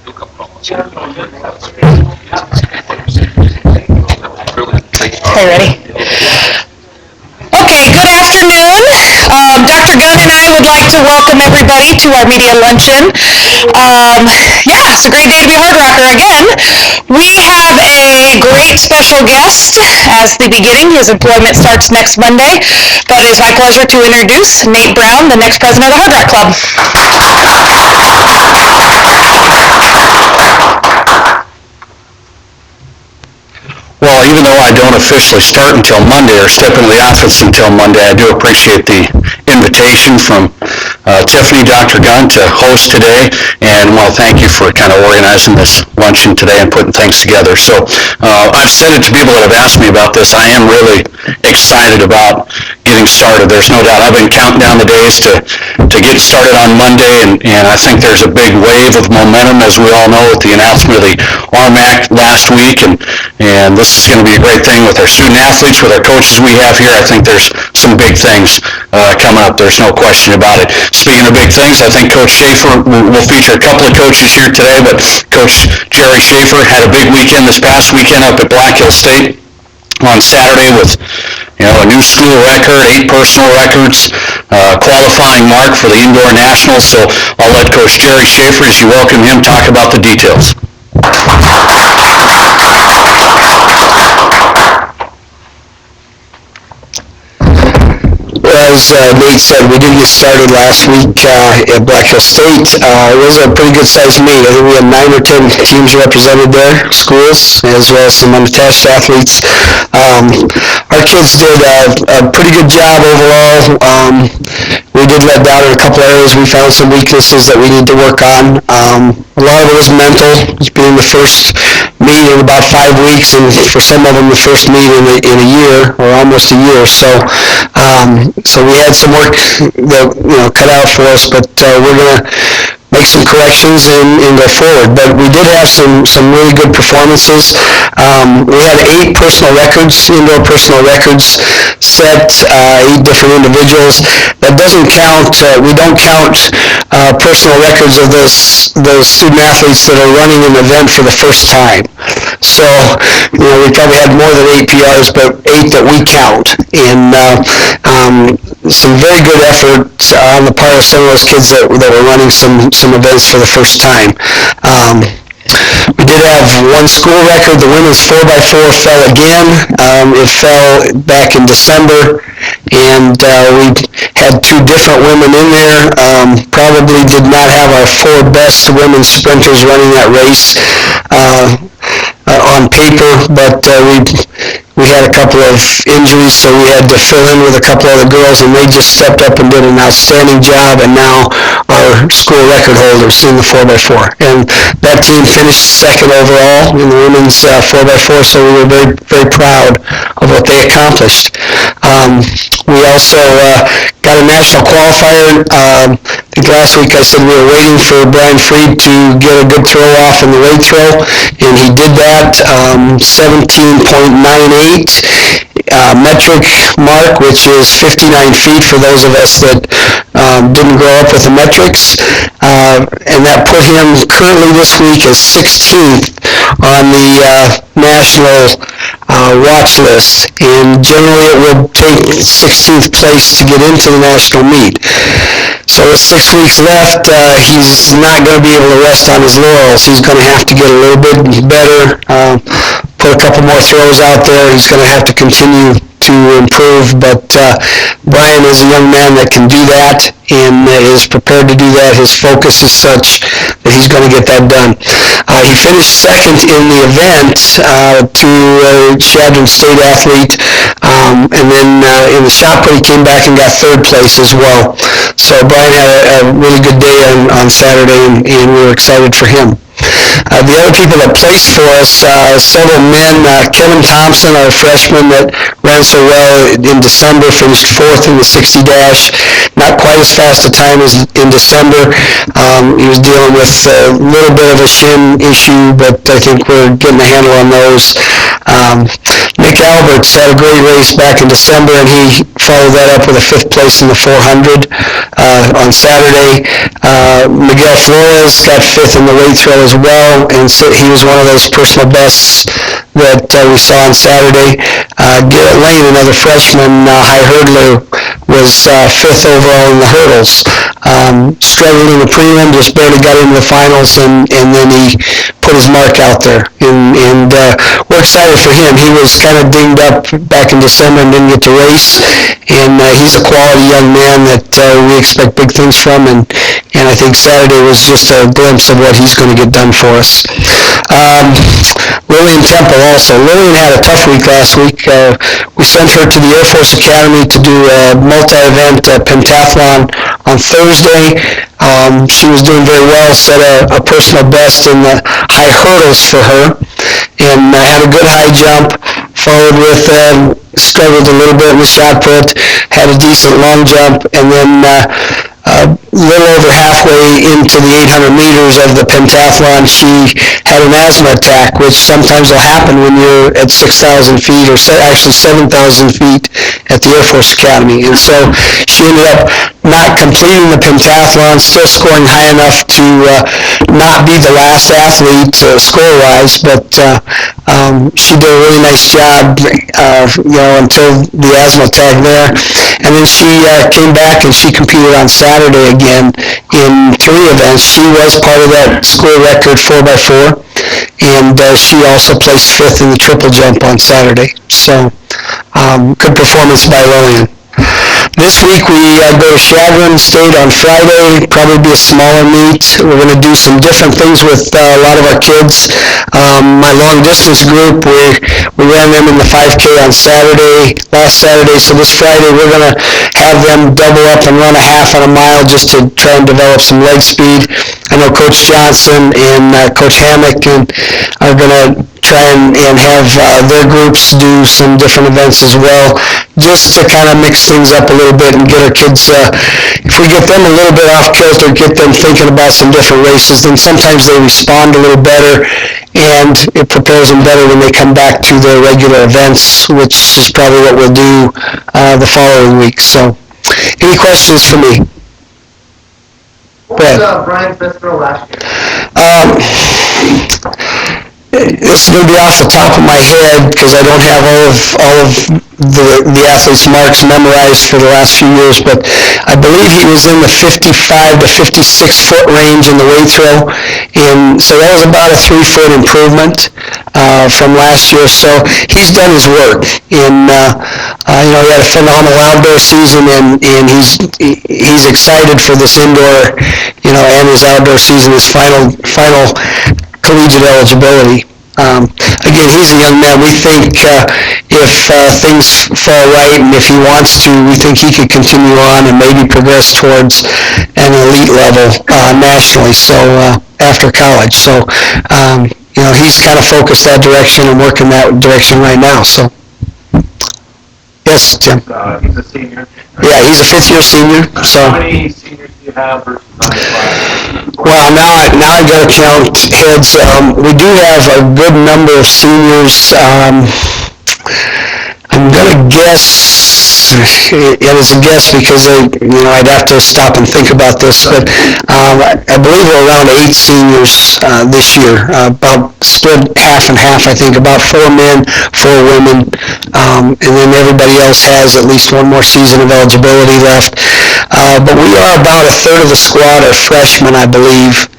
Okay, ready? Okay, good afternoon. Dr. Gunn and I would like to welcome everybody to our media luncheon. Yeah, it's a great day to be a Hard Rocker again. We have a great special guest as the beginning. His employment starts next Monday, but it is my pleasure to introduce Ne+w, the next president of the Hardrock Club. Well, even though I don't officially start until Monday or step into the office until Monday, I do appreciate the invitation from Tiffany, Dr. Gunn, to host today, and want to thank you for kind of organizing this luncheon today and putting things together. So I've said it to people that have asked me about this. I am really excited about getting started. There's no doubt. I've been counting down the days to get started on Monday, and I think there's a big wave of momentum, as we all know, with the announcement of the ARM Act last week, and this is going to be a great thing with our student athletes, with our coaches we have here. I think there's some big things coming up. There's no question about it. Speaking of big things, I think Coach Schafer, will feature a couple of coaches here today, but Coach Jerry Schafer had a big weekend this past weekend up at Black Hill State on Saturday with a new school record, 8 personal records, qualifying mark for the indoor nationals. So I'll let Coach Jerry Schafer, as you welcome him, talk about the details. As Nate said, we did get started last week at Black Hill State. It was a pretty good sized meet. I think we had 9 or 10 teams represented there, schools, as well as some unattached athletes. Our kids did a pretty good job overall. We did let down in a couple areas. We found some weaknesses that we need to work on. A lot of it was mental. It's being the first meet in about 5 weeks, and for some of them the first meet in a year, or almost a year. So we had some work that cut out for us, but we're going to make some corrections and go forward. But we did have some really good performances. We had 8 personal records, indoor personal records set, 8 different individuals. That doesn't count, we don't count personal records of those student athletes that are running an event for the first time. So, we probably had more than 8 PRs, but 8 that we count. And some very good effort on the part of some of those kids that were running some events for the first time. We did have 1 school record. The women's 4x4 fell again. It fell back in December, and we had 2 different women in there. Probably did not have our 4 best women sprinters running that race on paper, but we had a couple of injuries, so we had to fill in with a couple other girls, and they just stepped up and did an outstanding job, and now are school record holders in the 4x4. And that team finished second overall in the women's 4x4, so we were very, very proud of what they accomplished. We also got a national qualifier. I think last week I said we were waiting for Brian Freed to get a good throw off in the weight throw, and he did that. 17.98 metric mark, which is 59 feet for those of us that didn't grow up with the metrics, and that put him currently this week as 16th on the national watch list, and generally it would take 16th place to get into the national meet. So with 6 weeks left, he's not going to be able to rest on his laurels. He's going to have to get a little bit better, put a couple more throws out there. He's going to have to continue to improve, but Brian is a young man that can do that and is prepared to do that. His focus is such that he's going to get that done. He finished second in the event to a Chadron State athlete, and then in the shot put he came back and got 3rd place as well. So Brian had a really good day on Saturday, and we were excited for him. The other people that placed for us, several men, Kevin Thompson, our freshman that ran so well in December, finished 4th in the 60 dash. Not quite as fast a time as in December. He was dealing with a little bit of a shin issue, but I think we're getting a handle on those. Nick Alberts had a great race back in December, and he followed that up with a 5th place in the 400 on Saturday. Miguel Flores got 5th in the weight throw as well, and so he was one of those personal bests that we saw on Saturday. Garrett Lane, another freshman high hurdler, was 5th overall in the hurdles. Struggled in the prelim, just barely got into the finals, and then he put his mark out there. And we're excited for him. He was kind of dinged up back in December and didn't get to race, and he's a quality young man that we expect big things from, and I think Saturday was just a glimpse of what he's going to get done for us. Lillian Temple also. Lillian had a tough week last week. We sent her to the Air Force Academy to do a multi-event pentathlon on Thursday. She was doing very well, set a personal best in the high hurdles for her, and had a good high jump, followed with, struggled a little bit in the shot put, had a decent long jump, and then a little over halfway into the 800 meters of the pentathlon, she had an asthma attack, which sometimes will happen when you're at 6,000 feet, or actually 7,000 feet at the Air Force Academy. And so she ended up not completing the pentathlon, still scoring high enough to not be the last athlete score-wise, but she did a really nice job, until the asthma attack there. And then she came back and she competed on Saturday again in 3 events. She was part of that school record 4x4, and she also placed 5th in the triple jump on Saturday. So good performance by Lillian. This week we go to Chagrin State on Friday, probably be a smaller meet. We're going to do some different things with a lot of our kids. My long distance group, we ran them in the 5K on last Saturday, so this Friday we're going to have them double up and run a half on a mile just to try and develop some leg speed. I know Coach Johnson and Coach Hammock are going to try and have their groups do some different events as well, just to kind of mix things up a little bit and get our kids, if we get them a little bit off kilter, get them thinking about some different races, then sometimes they respond a little better, and it prepares them better when they come back to their regular events, which is probably what we'll do the following week. So, any questions for me? What was Brian's best throw last year? This is going to be off the top of my head because I don't have all of the athletes' marks memorized for the last few years, but I believe he was in the 55 to 56 foot range in the weight throw, and so that was about a 3-foot improvement from last year. So he's done his work, and he had a phenomenal outdoor season, and he's excited for this indoor, and his outdoor season, his final collegiate eligibility. Again, he's a young man. We think if things fall right and if he wants to, we think he could continue on and maybe progress towards an elite level nationally. So after college, so he's kind of focused that direction and working that direction right now. So yes, Tim. He's a senior. Yeah, he's a 5th-year senior. So how many seniors do you have versus on the class? Well, now I've got to count heads. We do have a good number of seniors. I'm going to guess, it is a guess because I'd have to stop and think about this, but I believe we're around 8 seniors this year, about split half and half, I think, about 4 men, 4 women, and then everybody else has at least one more season of eligibility left. But we are about a third of the squad are freshmen, I believe.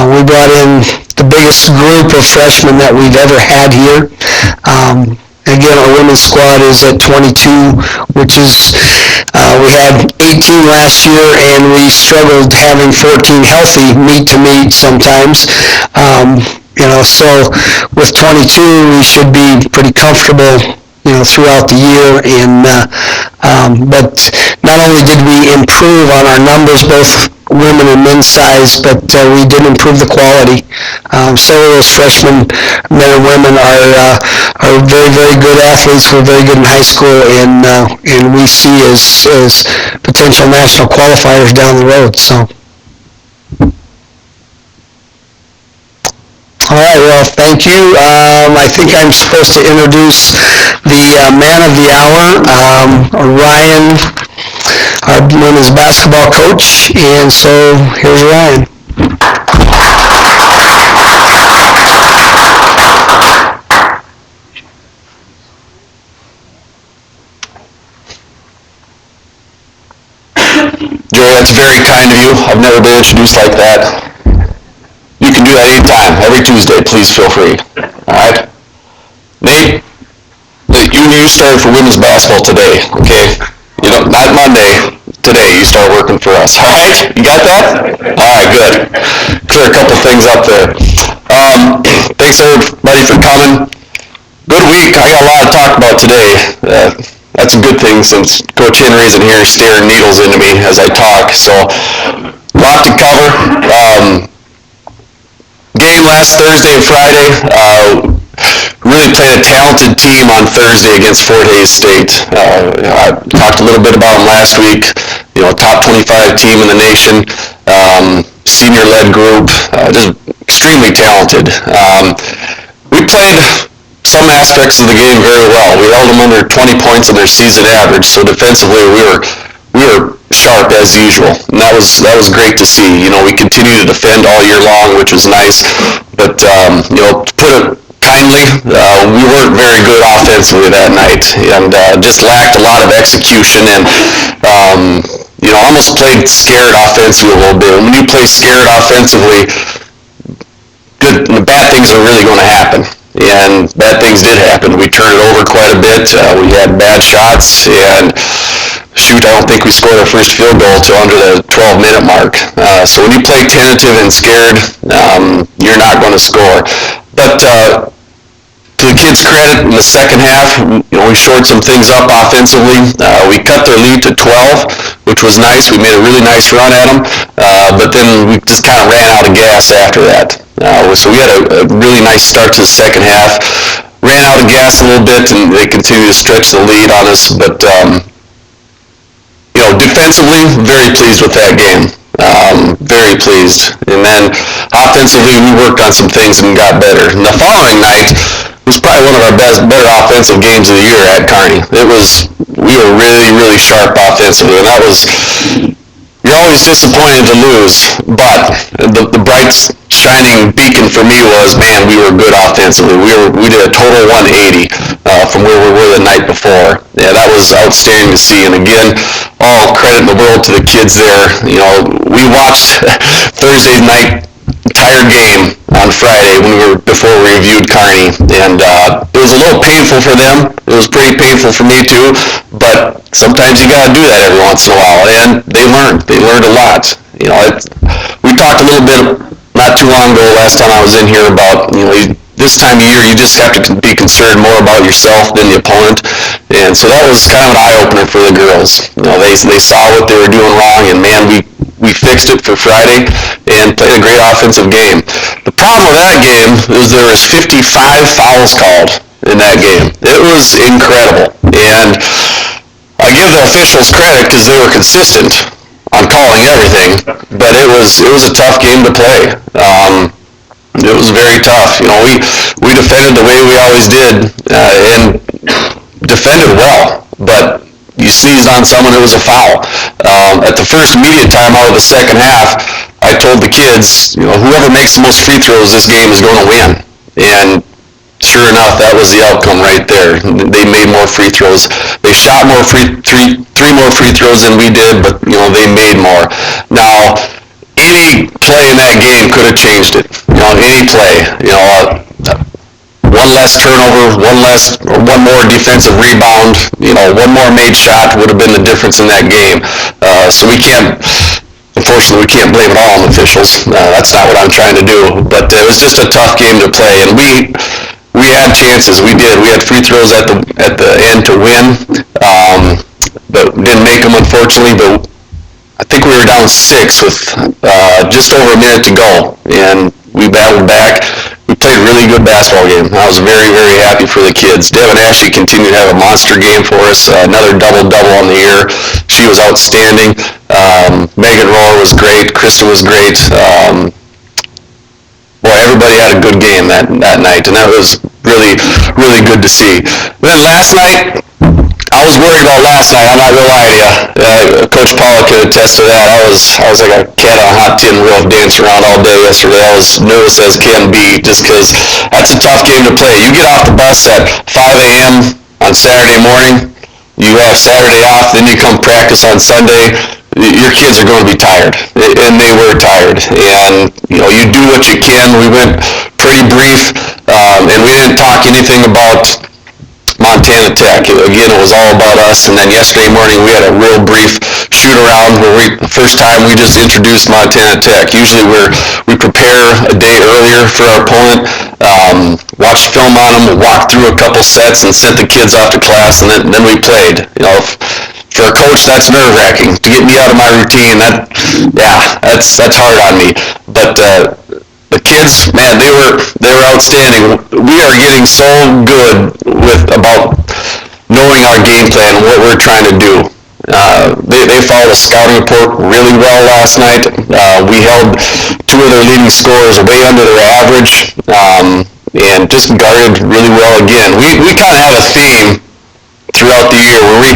We brought in the biggest group of freshmen that we've ever had here. Again, our women's squad is at 22, which is, we had 18 last year, and we struggled having 14 healthy meet to meet sometimes. So with 22, we should be pretty comfortable, throughout the year. And but not only did we improve on our numbers, both women and men's size, but we did improve the quality. Some of those freshmen, men and women, are very, very good athletes. We're very good in high school, and we see as potential national qualifiers down the road. So, All right, well, thank you. I think I'm supposed to introduce the man of the hour, Ryan, our women's basketball coach, and so here's Ryan. Joey, that's very kind of you. I've never been introduced like that. You can do that anytime, every Tuesday. Please feel free. All right? Nate, you started for women's basketball today, okay? Not Monday. Today, you start working for us. All right? You got that? All right, good. Clear a couple things up there. Thanks, everybody, for coming. Good week. I got a lot to talk about today. That's a good thing since Coach Henry's in here staring needles into me as I talk. So, a lot to cover. Game last Thursday and Friday. Really played a talented team on Thursday against Fort Hays State. I talked a little bit about them last week. Top 25 team in the nation. Senior-led group. Just extremely talented. We played some aspects of the game very well. We held them under 20 points on their season average, so defensively we were sharp as usual, and that was great to see. We continue to defend all year long, which was nice, but to put it kindly, we weren't very good offensively that night, and just lacked a lot of execution, and almost played scared offensively a little bit. And when you play scared offensively, bad things are really going to happen. And bad things did happen. We turned it over quite a bit. We had bad shots, and I don't think we scored our first field goal until under the 12-minute mark. So when you play tentative and scared, you're not going to score. But to the kids' credit, in the second half, we shored some things up offensively. We cut their lead to 12, which was nice. We made a really nice run at them, but then we just kind of ran out of gas after that. So we had a really nice start to the second half. Ran out of gas a little bit, and they continued to stretch the lead on us. But defensively, very pleased with that game. Very pleased. And then offensively, we worked on some things and got better. And the following night was probably one of our better offensive games of the year at Kearney. We were really, really sharp offensively, and that was. You're always disappointed to lose, but the bright shining beacon for me was, man, we were good offensively. We did a total 180 from where we were the night before. Yeah, that was outstanding to see. And again, all credit in the world to the kids there. We watched Thursday night entire game on Friday before we reviewed Kearney, and it was a little painful for them. It was pretty painful for me too, but sometimes you got to do that every once in a while, and they learned a lot. We talked a little bit not too long ago, last time I was in here, about this time of year you just have to be concerned more about yourself than the opponent, and so that was kind of an eye-opener for the girls. They saw what they were doing wrong, and man, we fixed it for Friday and played a great offensive game. The problem with that game is there was 55 fouls called in that game. It was incredible, and I give the officials credit because they were consistent on calling everything, but it was a tough game to play. It was very tough. We defended the way we always did, and defended well, but you sneezed on someone, it was a foul. At the first immediate time out of the second half, I told the kids, whoever makes the most free throws this game is going to win. And sure enough, that was the outcome right there. They made more free throws. They shot three more free throws than we did, but they made more. Now, any play in that game could have changed it. Any play. One less turnover, one more defensive rebound, one more made shot would have been the difference in that game. So unfortunately, we can't blame it all on the officials. That's not what I'm trying to do. But it was just a tough game to play, and we had chances. We did. We had free throws at the end to win, but didn't make them, unfortunately. But I think we were down 6 with just over a minute to go, and we battled back. We played a really good basketball game. I was very, very happy for the kids. Devin Ashley continued to have a monster game for us. Another double-double on the year. She was outstanding. Megan Roher was great. Krista was great. Everybody had a good game that night, and that was really, really good to see. Then last night, I was worried about last night. I'm not gonna lie to you. Coach Paula could attest to that. I was like a cat on a hot tin roof, dancing around all day yesterday. I was nervous as can be, just because that's a tough game to play. You get off the bus at 5 a.m. on Saturday morning. You have Saturday off, then you come practice on Sunday. Your kids are going to be tired, and they were tired. And you do what you can. We went pretty brief, and we didn't talk anything about Montana Tech. Again, it was all about us. And then yesterday morning, we had a real brief shoot around where first time we just introduced Montana Tech. Usually we prepare a day earlier for our opponent, watched film on them, walked through a couple sets, and sent the kids off to class, and then we played. For a coach, that's nerve-wracking. To get me out of my routine, that's hard on me. But the kids, man, they were outstanding. We are getting so good about knowing our game plan and what we're trying to do. They followed a scouting report really well last night. We held two of their leading scorers way under their average, and just guarded really well again. We kind of have a theme throughout the year where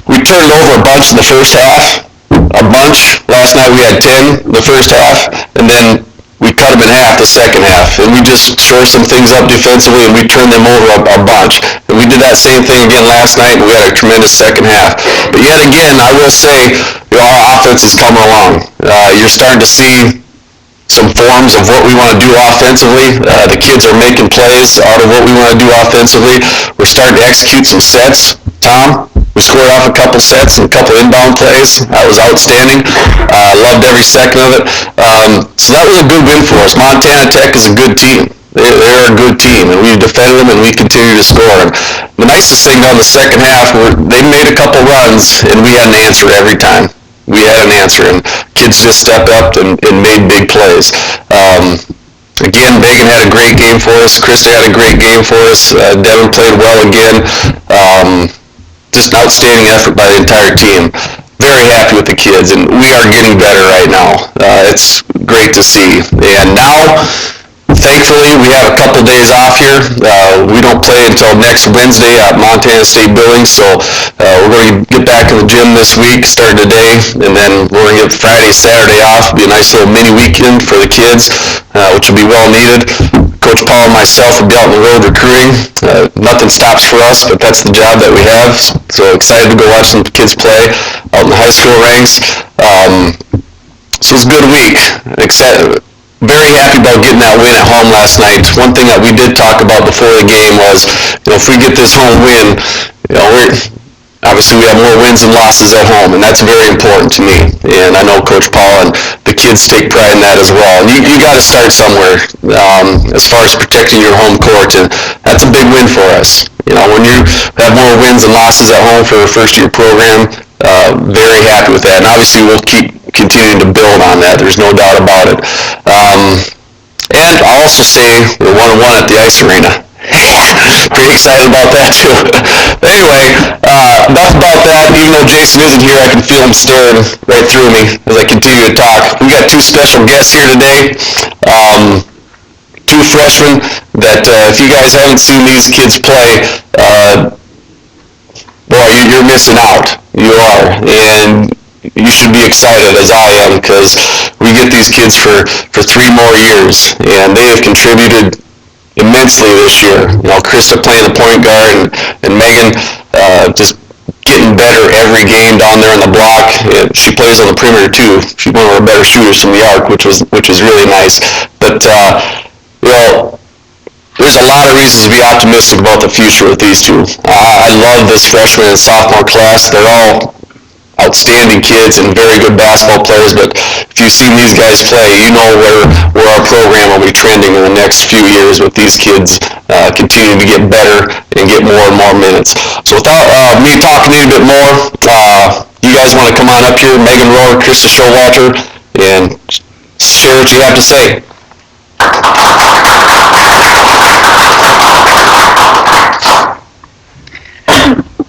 we turned over a bunch in the first half, a bunch. Last night we had 10 the first half, and then we cut them in half the second half, and we just shore some things up defensively, and we turned them over a bunch. And we did that same thing again last night, and we had a tremendous second half. But yet again, I will say, our offense is coming along. You're starting to see some forms of what we want to do offensively. The kids are making plays out of what we want to do offensively. We're starting to execute some sets. Tom, we scored off a couple sets and a couple inbound plays. That was outstanding. Loved every second of it. So that was a good win for us. Montana Tech is a good team. They're a good team, and we defended them, and we continue to score. And the nicest thing down the second half, they made a couple runs, and we had an answer every time. We had an answer, and kids just stepped up and made big plays. Again, Megan had a great game for us. Krista had a great game for us. Devin played well again. Just an outstanding effort by the entire team. Very happy with the kids, and we are getting better right now. It's great to see. And now, thankfully, we have a couple days off here. We don't play until next Wednesday at Montana State Building, so we're going to get back in the gym this week, starting today, and then we're going to get Friday, Saturday off. It'll be a nice little mini weekend for the kids, which will be well needed. Coach Paul and myself will be out on the road recruiting. Nothing stops for us, but that's the job that we have. So excited to go watch some kids play out in the high school ranks. So it was a good week. Very happy about getting that win at home last night. One thing that we did talk about before the game was, if we get this home win, obviously we have more wins than losses at home, and that's very important to me. And I know Coach Paul and the kids take pride in that as well. And you got to start somewhere as far as protecting your home court, and that's a big win for us. When you have more wins than losses at home for a first-year program, very happy with that. And obviously we'll keep continuing to build on that. There's no doubt about it. And I'll also say we're 1-1 at the ice arena. Pretty excited about that too. Anyway, enough about that. Even though Jason isn't here, I can feel him staring right through me as I continue to talk. We got two special guests here today. Two freshmen that if you guys haven't seen these kids play, boy, you're missing out. You are. And you should be excited, as I am, because we get these kids for 3 more years, and they have contributed immensely this year. Krista playing the point guard, and Megan just getting better every game down there on the block. She plays on the perimeter too. She's one of our better shooters from the arc, which was really nice. But there's a lot of reasons to be optimistic about the future with these two. I love this freshman and sophomore class. They're all outstanding kids and very good basketball players, but if you've seen these guys play, you know where our program will be trending in the next few years with these kids continuing to get better and get more and more minutes. So without me talking a little bit more, you guys want to come on up here, Megan Roher, Krista Showalter, and share what you have to say.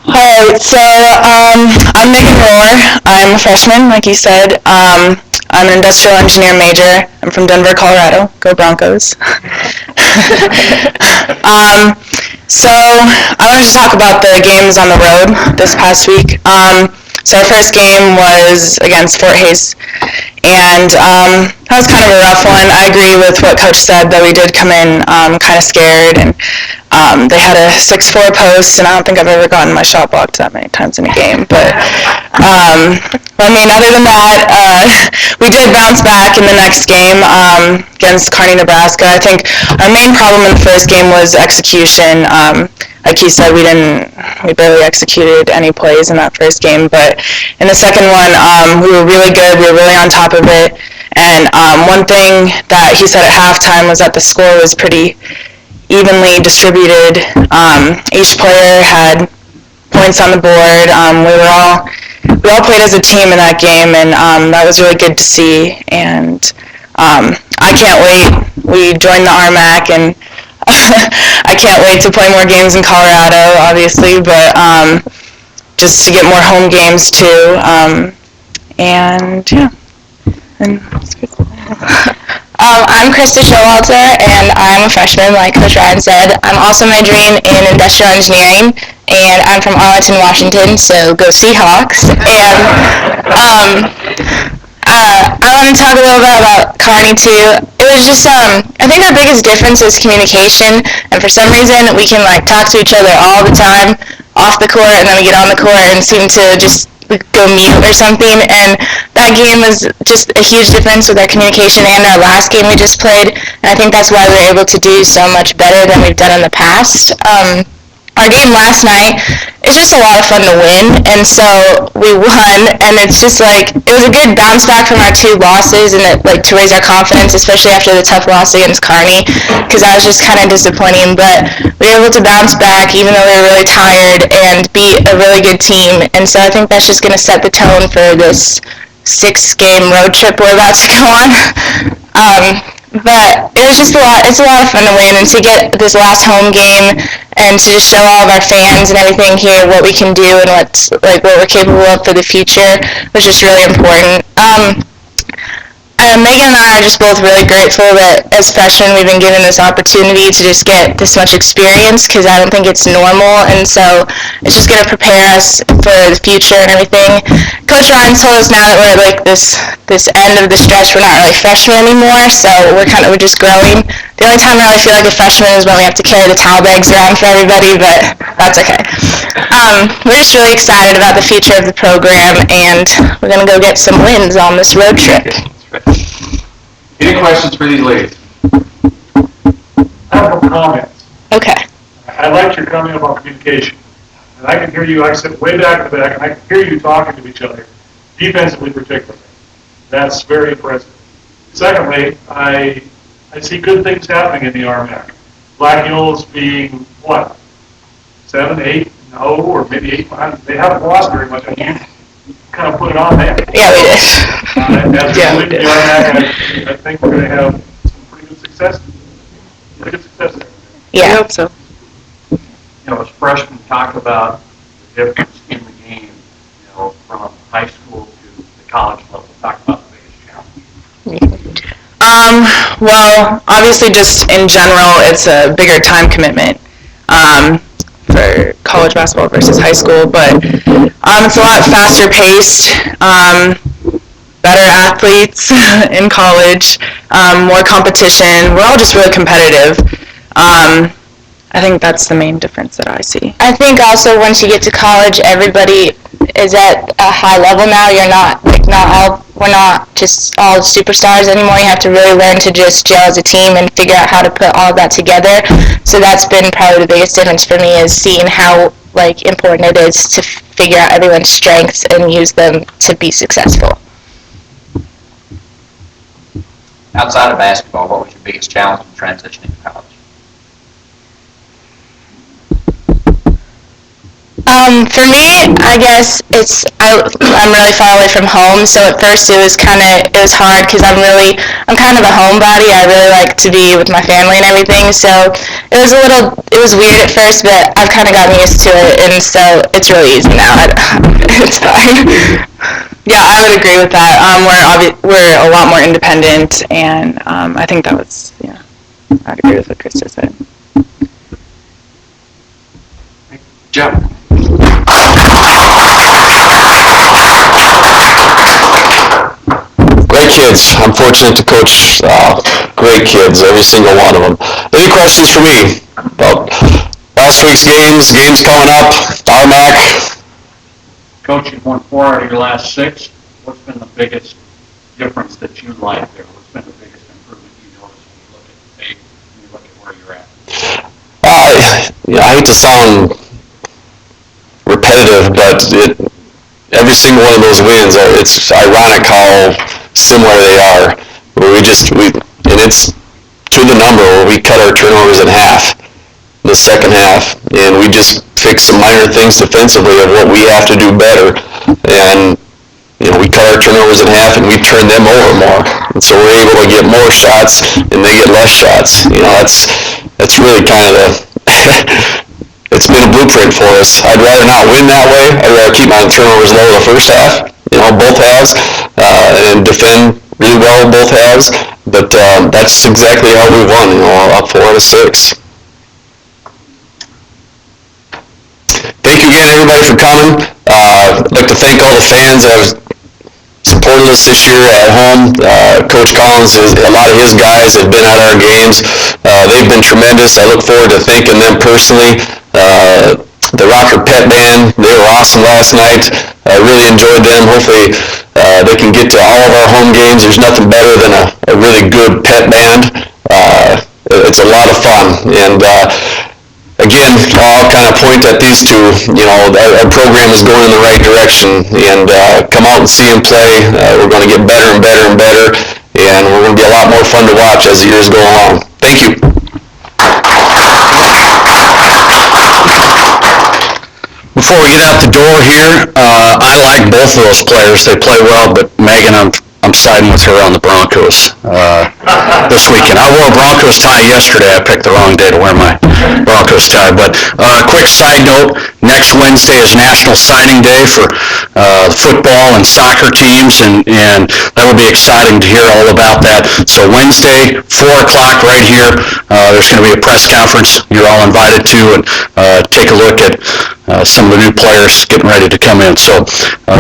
Alright, so I'm Megan Roher. I'm a freshman, like you said. I'm I'm an industrial engineer major. I'm from Denver, Colorado. Go Broncos. So I wanted to talk about the games on the road this past week. So our first game was against Fort Hays, and that was kind of a rough one. I agree with what Coach said, that we did come in kind of scared, and they had a 6'4" post, and I don't think I've ever gotten my shot blocked that many times in a game. But I mean, other than that, we did bounce back in the next game against Kearney, Nebraska. I think our main problem in the first game was execution. Like he said, we barely executed any plays in that first game, but in the second one, we were really good. We were really on top of it. And one thing that he said at halftime was that the score was pretty evenly distributed. Each player had points on the board. We all played as a team in that game, and that was really good to see. And I can't wait. We joined the RMAC, and I can't wait to play more games in Colorado, obviously, but just to get more home games too. And yeah, and that's good. I'm Krista Showalter, and I'm a freshman, like Coach Ryan said. I'm also majoring in industrial engineering, and I'm from Arlington, Washington, so go Seahawks. And I want to talk a little bit about Kearney too. It was just, I think our biggest difference is communication, and for some reason we can talk to each other all the time off the court, and then we get on the court and seem to just go mute or something, and that game was just a huge difference with our communication and our last game we just played, and I think that's why we were able to do so much better than we've done in the past. Our game last night, it's just a lot of fun to win, and so we won, and it's just it was a good bounce back from our 2 losses, and to raise our confidence, especially after the tough loss against Kearney, because that was just kind of disappointing, but we were able to bounce back even though we were really tired and beat a really good team, and so I think that's just going to set the tone for this 6-game road trip we're about to go on. But it was just it's a lot of fun to win, and to get this last home game and to just show all of our fans and everything here what we can do and what we're capable of for the future was just really important. Megan and I are just both really grateful that as freshmen we've been given this opportunity to just get this much experience, because I don't think it's normal, and so it's just going to prepare us for the future and everything. Coach Ryan told us now that we're at this end of the stretch, we're not really freshmen anymore, so we're just growing. The only time I really feel like a freshman is when we have to carry the towel bags around for everybody, but that's okay. We're just really excited about the future of the program, and we're going to go get some wins on this road trip. Any questions for these ladies? I have no comments. Okay. I liked your comment about communication. And I can hear you, I sit way back in the back, and I can hear you talking to each other, defensively particularly. That's very impressive. Secondly, I see good things happening in the RMAC. Black Hills being, what, 7, 8, no, or maybe 8 behind. They haven't lost very much. Yeah. You kind of put it on there. Yeah, we did. We did. I think we're going to have some pretty good success. There. Yeah. I hope so. As freshmen, talk about the difference in the game, from high school to the college level. Talk about the biggest challenge. Well, obviously just in general, it's a bigger time commitment for college basketball versus high school, but it's a lot faster paced, better athletes in college, more competition. We're all just really competitive. I think that's the main difference that I see. I think also once you get to college, everybody is at a high level now. You're not we're not just all superstars anymore. You have to really learn to just gel as a team and figure out how to put all of that together. So that's been probably the biggest difference for me, is seeing how important it is to figure out everyone's strengths and use them to be successful. Outside of basketball, what was your biggest challenge in transitioning to college? For me, I guess I'm really far away from home, so at first it was hard because I'm kind of a homebody. I really like to be with my family and everything, so it was weird at first, but I've kind of gotten used to it, and so it's really easy now. It's fine. Yeah, I would agree with that. We're a lot more independent, and I think that was, I'd agree with what Krista said. Jeff? Great kids. I'm fortunate to coach great kids, every single one of them. Any questions for me about last week's games coming up, RMAC? Coach, you've won 4 out of your last 6. What's been the biggest difference that you like there? What's been the biggest improvement you noticed when you look at where you're at? I hate to sound repetitive, but every single one of those wins, it's ironic how similar they are. Where and it's to the number where we cut our turnovers in half in the second half, and we just fixed some minor things defensively of what we have to do better. And we cut our turnovers in half, and we turn them over more, and so we're able to get more shots, and they get less shots. That's really kind of it's been a blueprint for us. I'd rather not win that way. I'd rather keep my turnovers low the first half, both halves, and defend really well in both halves. But that's exactly how we won, up 4 out of 6. Thank you again, everybody, for coming. I'd like to thank all the fans that have supported us this year at home. Coach Collins, a lot of his guys have been at our games. They've been tremendous. I look forward to thanking them personally. The Rocker Pet Band, they were awesome last night. I really enjoyed them. Hopefully they can get to all of our home games. There's nothing better than a really good pet band. It's a lot of fun. And again, I'll kind of point at these two. Our program is going in the right direction. And come out and see them play. We're going to get better and better and better. And we're going to be a lot more fun to watch as the years go along. Thank you. Before we get out the door here, I like both of those players. They play well, but Megan, I'm siding with her on the Broncos this weekend. I wore a Broncos tie yesterday. I picked the wrong day to wear my Broncos tie. But quick side note, next Wednesday is National Signing Day for football and soccer teams, and that will be exciting to hear all about that. So Wednesday, 4 o'clock right here, there's going to be a press conference you're all invited to, and take a look at some of the new players getting ready to come in. So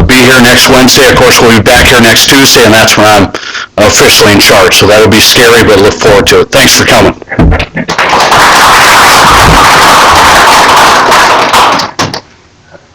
be here next Wednesday. Of course, we'll be back here next Tuesday, and that's when I'm officially in charge. So that'll be scary, but look forward to it. Thanks for coming.